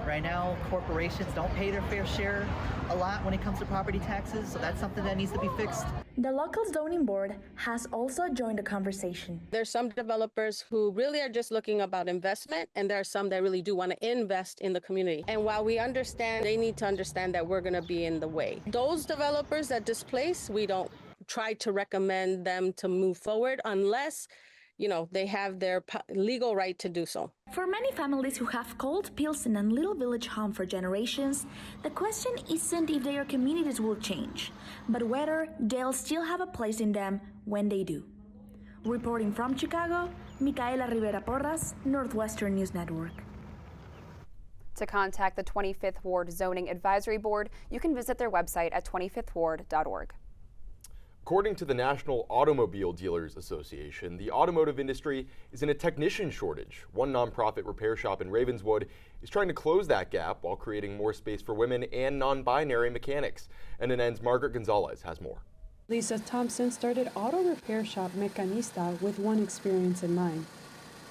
Right now, corporations don't pay their fair share a lot when it comes to property taxes, so that's something that needs to be fixed. The local zoning board has also joined the conversation. There's some developers who really are just looking about investment, and there are some that really do want to invest in the community. And while we understand, they need to understand that we're going to be in the way. Those developers that displace, we don't try to recommend them to move forward unless they have their legal right to do so. For many families who have called Pilsen and Little Village home for generations, the question isn't if their communities will change, but whether they'll still have a place in them when they do. Reporting from Chicago, Micaela Rivera Porras, Northwestern News Network. To contact the 25th Ward Zoning Advisory Board, you can visit their website at 25thward.org. According to the National Automobile Dealers Association, the automotive industry is in a technician shortage. One nonprofit repair shop in Ravenswood is trying to close that gap while creating more space for women and non-binary mechanics. NNN's Margaret Gonzalez has more. Lisa Thompson started auto repair shop Mecanista with one experience in mind.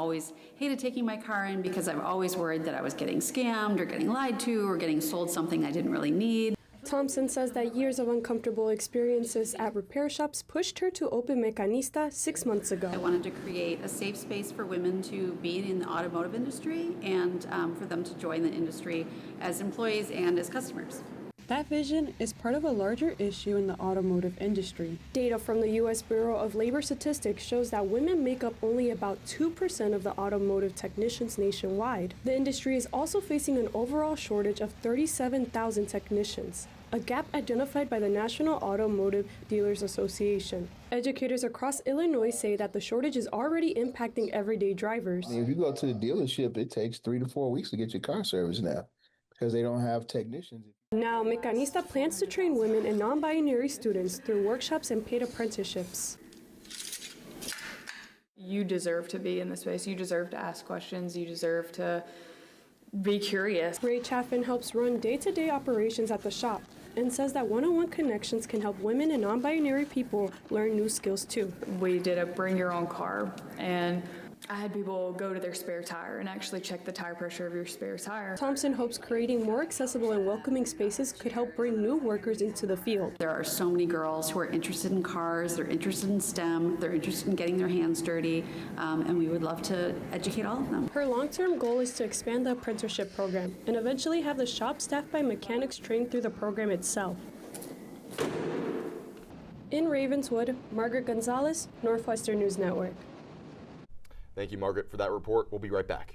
Always hated taking my car in because I'm always worried that I was getting scammed or getting lied to or getting sold something I didn't really need. Thompson says that years of uncomfortable experiences at repair shops pushed her to open Mecanista 6 months ago. I wanted to create a safe space for women to be in the automotive industry and for them to join the industry as employees and as customers. That vision is part of a larger issue in the automotive industry. Data from the U.S. Bureau of Labor Statistics shows that women make up only about 2% of the automotive technicians nationwide. The industry is also facing an overall shortage of 37,000 technicians, a gap identified by the National Automotive Dealers Association. Educators across Illinois say that the shortage is already impacting everyday drivers. If you go to the dealership, it takes 3 to 4 weeks to get your car serviced now because they don't have technicians. Now, Mecanista plans to train women and non-binary students through workshops and paid apprenticeships. You deserve to be in this space. You deserve to ask questions. You deserve to be curious. Ray Chaffin helps run day-to-day operations at the shop and says that one-on-one connections can help women and non-binary people learn new skills too. We did a bring your own car, and I had people go to their spare tire and actually check the tire pressure of your spare tire. Thompson hopes creating more accessible and welcoming spaces could help bring new workers into the field. There are so many girls who are interested in cars, they're interested in STEM, they're interested in getting their hands dirty, and we would love to educate all of them. Her long-term goal is to expand the apprenticeship program and eventually have the shop staffed by mechanics trained through the program itself. In Ravenswood, Margaret Gonzalez, Northwestern News Network. Thank you, Margaret, for that report. We'll be right back.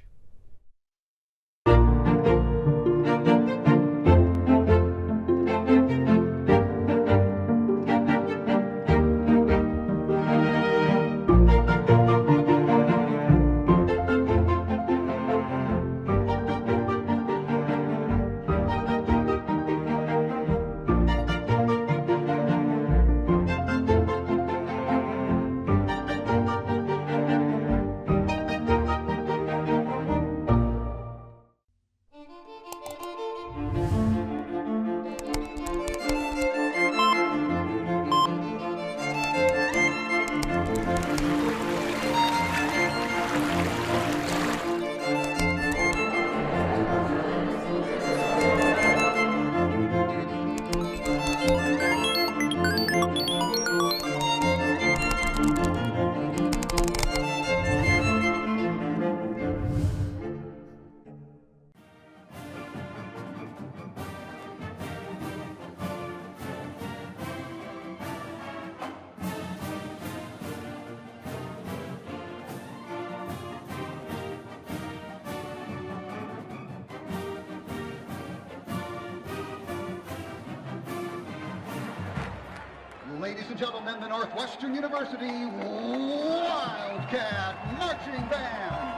ladies and gentlemen, the Northwestern University Wildcat Marching Band.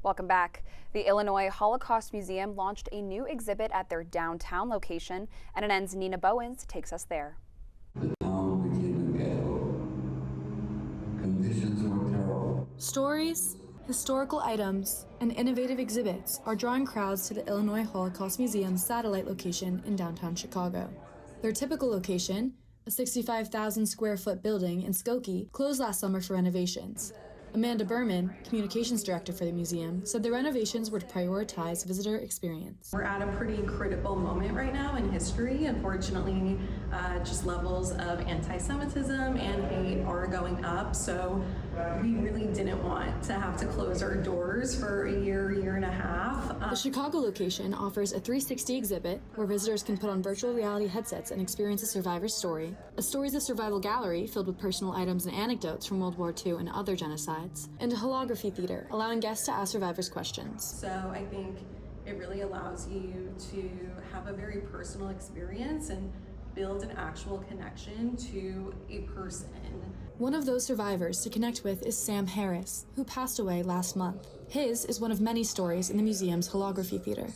Welcome back. The Illinois Holocaust Museum launched a new exhibit at their downtown location. NNN's Nina Bowens takes us there. The town became a ghetto. Conditions were terrible. Stories, historical items, and innovative exhibits are drawing crowds to the Illinois Holocaust Museum's satellite location in downtown Chicago. Their typical location, a 65,000 square foot building in Skokie, closed last summer for renovations. Amanda Berman, communications director for the museum, said the renovations were to prioritize visitor experience. We're at a pretty critical moment right now in history. Unfortunately, just levels of anti-Semitism and hate are going up, so we really didn't want to have to close our doors for a year and a half. The Chicago location offers a 360 exhibit where visitors can put on virtual reality headsets and experience a survivor's story, a Stories of Survival gallery filled with personal items and anecdotes from World War II and other genocides, and a holography theater allowing guests to ask survivors questions. So I think it really allows you to have a very personal experience and build an actual connection to a person. One of those survivors to connect with is Sam Harris, who passed away last month. His is one of many stories in the museum's holography theater.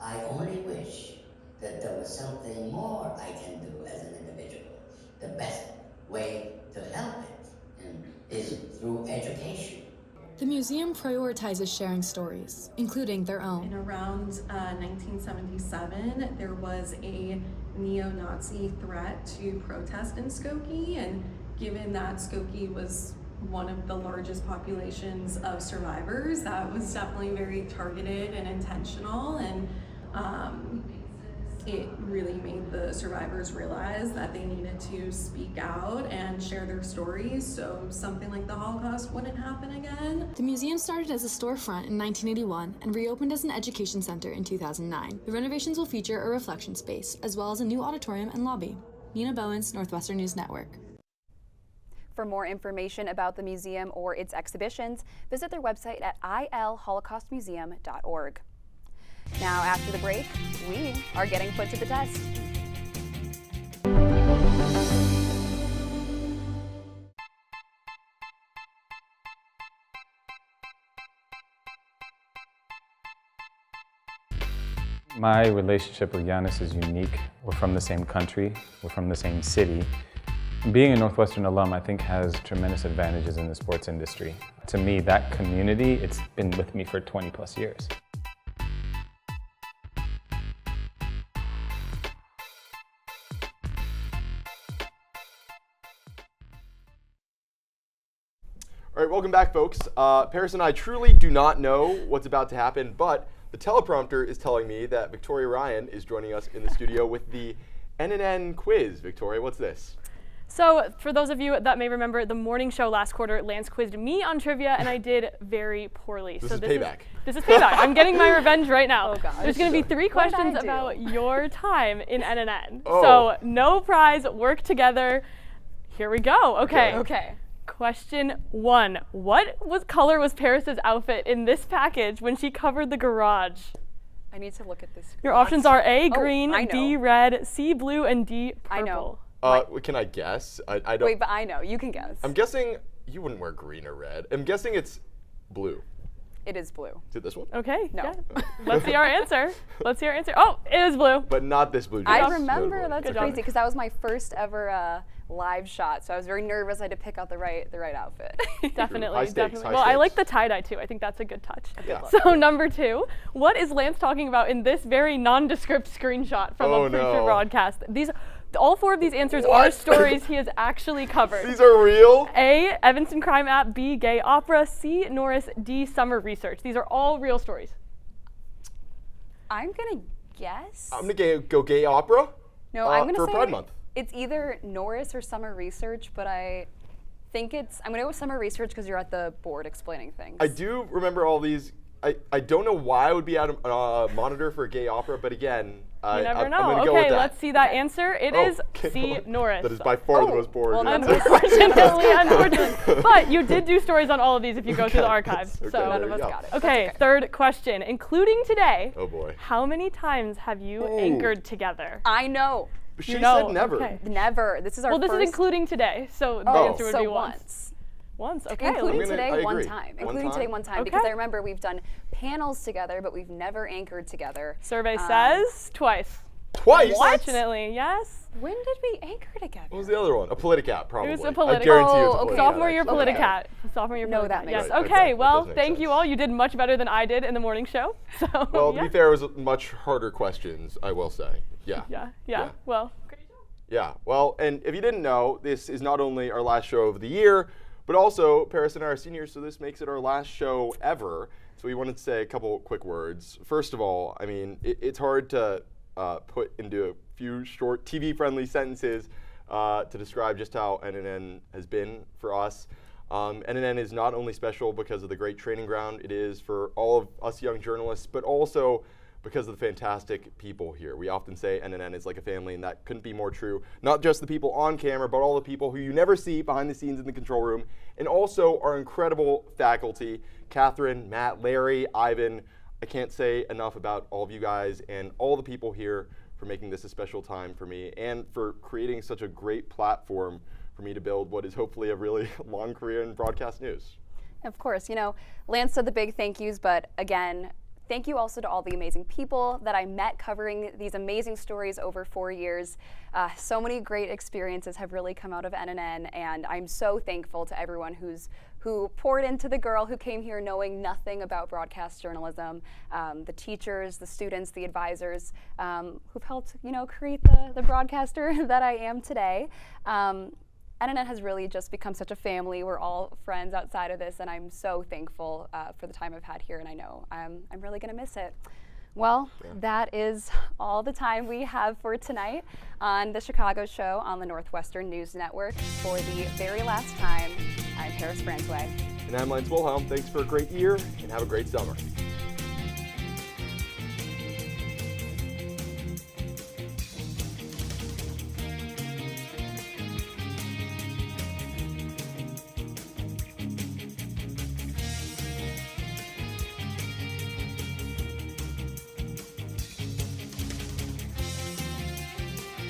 I only wish that there was something more I can do as an individual. The best way to help it is through education. The museum prioritizes sharing stories, including their own. In around 1977, there was a neo-Nazi threat to protest in Skokie, and given that Skokie was one of the largest populations of survivors, that was definitely very targeted and intentional, and it really made the survivors realize that they needed to speak out and share their stories so something like the Holocaust wouldn't happen again. The museum started as a storefront in 1981 and reopened as an education center in 2009. The renovations will feature a reflection space, as well as a new auditorium and lobby. Nina Bowens, Northwestern News Network. For more information about the museum or its exhibitions, visit their website at ilholocaustmuseum.org. Now, after the break, we are getting put to the test. My relationship with Jonas is unique. We're from the same country, we're from the same city. Being a Northwestern alum, I think, has tremendous advantages in the sports industry. To me, that community, it's been with me for 20 plus years. All right, welcome back, folks. Paris and I truly do not know what's about to happen, but the teleprompter is telling me that Victoria Ryan is joining us in the studio with the NNN quiz. Victoria, what's this? So, for those of you that may remember the morning show last quarter, Lance quizzed me on trivia, and I did very poorly. This is payback. This is payback. I'm getting my revenge right now. Oh, gosh. There's going to be 3 questions about your time in NNN. Oh. So, no prize, work together. Here we go. Okay. Okay. Question 1. What color was Paris's outfit in this package when she covered the garage? I need to look at this. Your options are A, green, I know. B, red, C, blue, and D, purple. I know. Can I guess? I don't. Wait, but I know. You can guess. I'm guessing you wouldn't wear green or red. I'm guessing it's blue. It is blue. Is it this one? Okay. No. Yeah. Let's see our answer. Let's see our answer. Oh, it is blue. But not this blue. I dress. remember. No, That's okay. crazy because that was my first ever live shot, so I was very nervous. I had to pick out the right outfit. Definitely, High stakes, definitely. high Well, I stakes. like the tie-dye too. I think that's a good touch. Yeah. So number 2, what is Lance talking about in this very nondescript screenshot from a preacher broadcast? All 4 of these answers are stories he has actually covered. These are real? A, Evanston Crime App. B, gay opera. C, Norris. D, summer research. These are all real stories. I'm gonna guess. I'm gonna go gay opera. No, I'm gonna for say Pride Month. It's either Norris or summer research, but I think I'm gonna go with summer research because you're at the board explaining things. I do remember all these. I don't know why I would be at a monitor for a gay opera, but again, You never I'm know. gonna go Okay, with that. let's see that answer. It is C, Norris. That is by far the most boring. Well, unfortunately. But you did do stories on all of these if you go through the archives. Okay, so none of us got it. Okay, third question. Including today, oh boy. how many times have you anchored together? I know. She said never. Okay. Never. This is our Well, this first. is including today, so the answer would so be once. Once, okay. Including I today, one agree. time. One Including time? today, one time. Okay. Because I remember we've done panels together, but we've never anchored together. Survey says twice. Twice? Fortunately, yes. When did we anchor together? What was the other one? A Politicat, probably. It was a I Politicat. guarantee you it's a Politicat. Sophomore year actually. Politicat. Sophomore year No, Politicat. that makes Yes. sense. Okay. That Well, does make thank you sense. all. You did much better than I did in the morning show. So. Well, yeah. to be fair, it was much harder questions, I will say. Yeah. Yeah. Well. Yeah. Well, and if you didn't know, this is not only our last show of the year, but also Paris and I are seniors, so this makes it our last show ever. So we wanted to say a couple quick words. First of all, I mean, it's hard to put into a few short TV-friendly sentences to describe just how NNN has been for us. NNN is not only special because of the great training ground it is for all of us young journalists, but also because of the fantastic people here. We often say NNN is like a family, and that couldn't be more true. Not just the people on camera, but all the people who you never see behind the scenes in the control room, and also our incredible faculty, Catherine, Matt, Larry, Ivan. I can't say enough about all of you guys and all the people here for making this a special time for me and for creating such a great platform for me to build what is hopefully a really long career in broadcast news. Of course, Lance said the big thank yous, but again, thank you also to all the amazing people that I met covering these amazing stories over 4 years. So many great experiences have really come out of NNN, and I'm so thankful to everyone who poured into the girl who came here knowing nothing about broadcast journalism, the teachers, the students, the advisors, who've helped create the broadcaster that I am today. NNN has really just become such a family. We're all friends outside of this, and I'm so thankful for the time I've had here, and I know I'm really going to miss it. Well, that is all the time we have for tonight on the Chicago Show on the Northwestern News Network. For the very last time, I'm Paris Bransway. And I'm Lance Wilhelm. Thanks for a great year, and have a great summer.